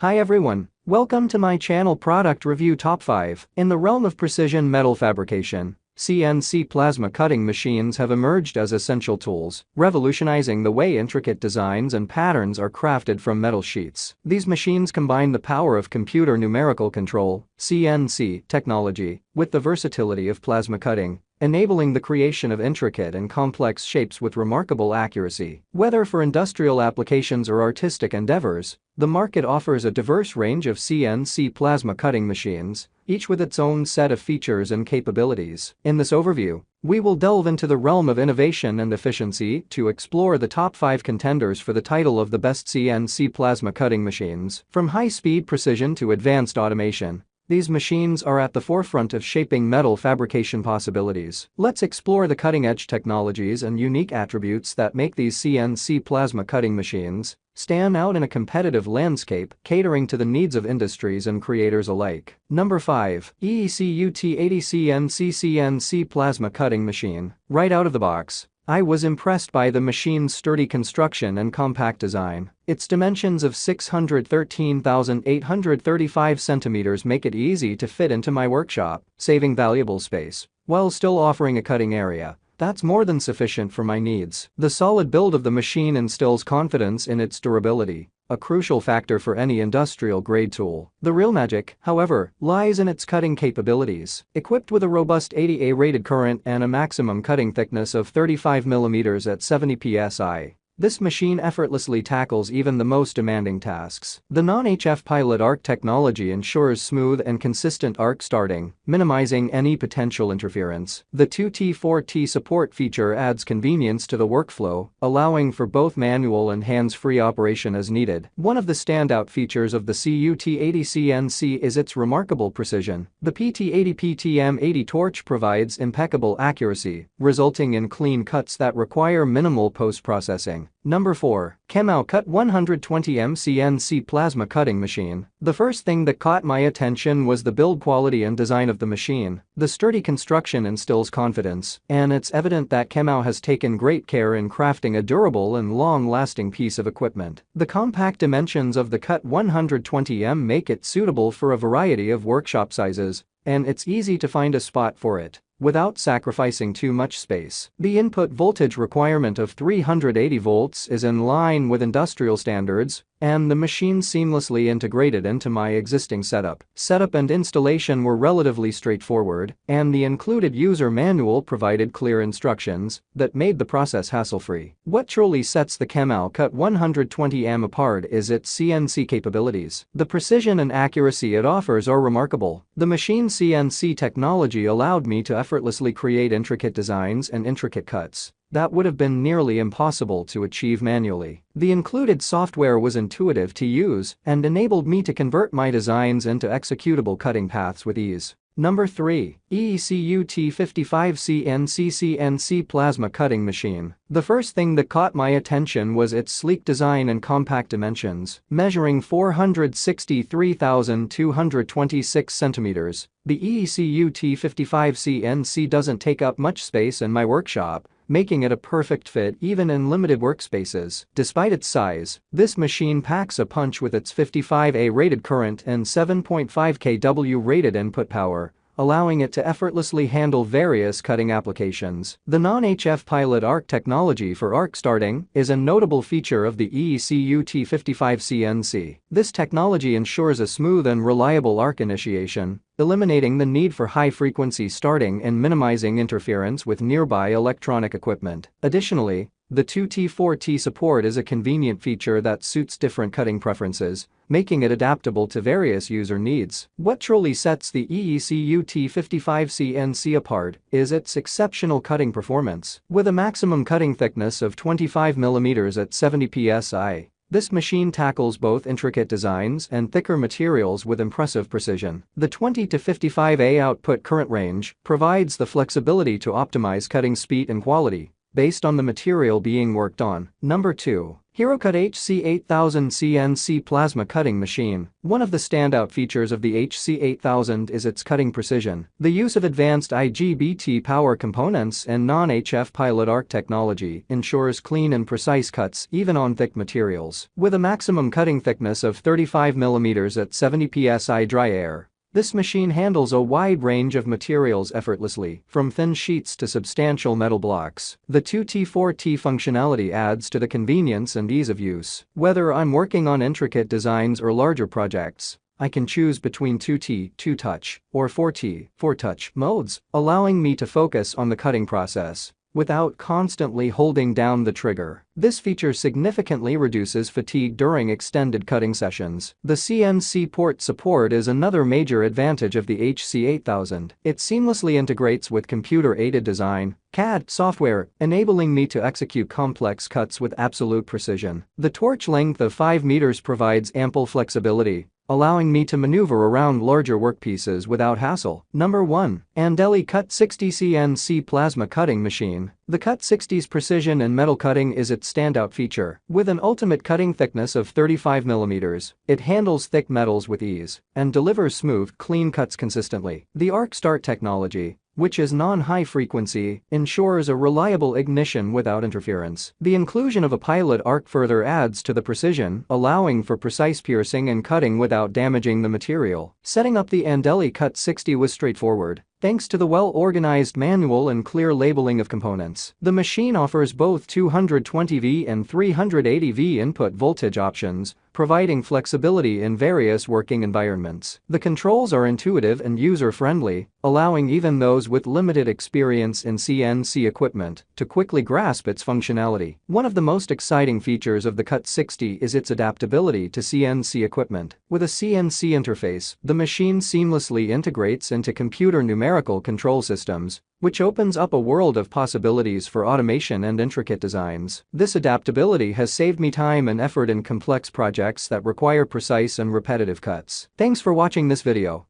Hi everyone, welcome to my channel Product Review Top 5. In the realm of precision metal fabrication, CNC plasma cutting machines have emerged as essential tools, revolutionizing the way intricate designs and patterns are crafted from metal sheets. These machines combine the power of computer numerical control (CNC) technology with the versatility of plasma cutting, enabling the creation of intricate and complex shapes with remarkable accuracy. Whether for industrial applications or artistic endeavors, the market offers a diverse range of CNC plasma cutting machines, each with its own set of features and capabilities. In this overview, we will delve into the realm of innovation and efficiency to explore the top 5 contenders for the title of the best CNC plasma cutting machines. From high-speed precision to advanced automation, these machines are at the forefront of shaping metal fabrication possibilities. Let's explore the cutting-edge technologies and unique attributes that make these CNC plasma cutting machines stand out in a competitive landscape, catering to the needs of industries and creators alike. Number 5. ECUT 80 CNC Plasma Cutting Machine. Right out of the box, I was impressed by the machine's sturdy construction and compact design. Its dimensions of 613,835 centimeters make it easy to fit into my workshop, saving valuable space, while still offering a cutting area that's more than sufficient for my needs. The solid build of the machine instills confidence in its durability, a crucial factor for any industrial-grade tool. The real magic, however, lies in its cutting capabilities. Equipped with a robust 80A rated current and a maximum cutting thickness of 35 mm at 70 psi, this machine effortlessly tackles even the most demanding tasks. The non-HF pilot arc technology ensures smooth and consistent arc starting, minimizing any potential interference. The 2T4T support feature adds convenience to the workflow, allowing for both manual and hands-free operation as needed. One of the standout features of the CUT80 CNC is its remarkable precision. The PT80 PTM80 torch provides impeccable accuracy, resulting in clean cuts that require minimal post-processing. Number 4. KEMAO Cut 120M CNC Plasma Cutting Machine. The first thing that caught my attention was the build quality and design of the machine. The sturdy construction instills confidence, and it's evident that KEMAO has taken great care in crafting a durable and long-lasting piece of equipment. The compact dimensions of the Cut 120M make it suitable for a variety of workshop sizes, and it's easy to find a spot for it without sacrificing too much space. The input voltage requirement of 380 volts is in line with industrial standards, and the machine seamlessly integrated into my existing setup. Setup and installation were relatively straightforward, and the included user manual provided clear instructions that made the process hassle-free. What truly sets the KEMAO Cut 120M apart is its CNC capabilities. The precision and accuracy it offers are remarkable. The machine's CNC technology allowed me to effortlessly create intricate designs and intricate cuts that would have been nearly impossible to achieve manually. The included software was intuitive to use and enabled me to convert my designs into executable cutting paths with ease. Number 3. ECUT 55 CNC Plasma Cutting Machine. The first thing that caught my attention was its sleek design and compact dimensions. Measuring 463,226 centimeters, the ECUT 55 CNC doesn't take up much space in my workshop, making it a perfect fit even in limited workspaces. Despite its size, this machine packs a punch with its 55A rated current and 7.5 kW rated input power, allowing it to effortlessly handle various cutting applications. The non-HF pilot arc technology for arc starting is a notable feature of the ECUT 55 CNC. This technology ensures a smooth and reliable arc initiation, eliminating the need for high-frequency starting and minimizing interference with nearby electronic equipment. Additionally, the 2T4T support is a convenient feature that suits different cutting preferences, making it adaptable to various user needs. What truly sets the ECUT 55 CNC apart is its exceptional cutting performance. With a maximum cutting thickness of 25 mm at 70 psi, this machine tackles both intricate designs and thicker materials with impressive precision. The 20 to 55A output current range provides the flexibility to optimize cutting speed and quality based on the material being worked on. Number 2. HeroCut HC8000 CNC Plasma Cutting Machine. One of the standout features of the HC8000 is its cutting precision. The use of advanced IGBT power components and non-HF pilot arc technology ensures clean and precise cuts even on thick materials. With a maximum cutting thickness of 35 mm at 70 psi dry air, this machine handles a wide range of materials effortlessly, from thin sheets to substantial metal blocks. The 2T4T functionality adds to the convenience and ease of use. Whether I'm working on intricate designs or larger projects, I can choose between 2T, 2-touch, or 4T, 4-touch modes, allowing me to focus on the cutting process without constantly holding down the trigger. This feature significantly reduces fatigue during extended cutting sessions. The CNC port support is another major advantage of the HC8000. It seamlessly integrates with computer-aided design (CAD) software, enabling me to execute complex cuts with absolute precision. The torch length of 5 meters provides ample flexibility, allowing me to maneuver around larger workpieces without hassle. Number 1. ANDELI Cut 60 CNC Plasma Cutting Machine. The Cut 60's precision in metal cutting is its standout feature. With an ultimate cutting thickness of 35 mm, it handles thick metals with ease and delivers smooth, clean cuts consistently. The Arc Start technology, which is non-high frequency, ensures a reliable ignition without interference. The inclusion of a pilot arc further adds to the precision, allowing for precise piercing and cutting without damaging the material. Setting up the ANDELI Cut 60 was straightforward, thanks to the well-organized manual and clear labeling of components. The machine offers both 220V and 380V input voltage options, providing flexibility in various working environments. The controls are intuitive and user-friendly, allowing even those with limited experience in CNC equipment to quickly grasp its functionality. One of the most exciting features of the Cut 60 is its adaptability to CNC equipment. With a CNC interface, the machine seamlessly integrates into computer numerical control systems, which opens up a world of possibilities for automation and intricate designs. This adaptability has saved me time and effort in complex projects that require precise and repetitive cuts. Thanks for watching this video.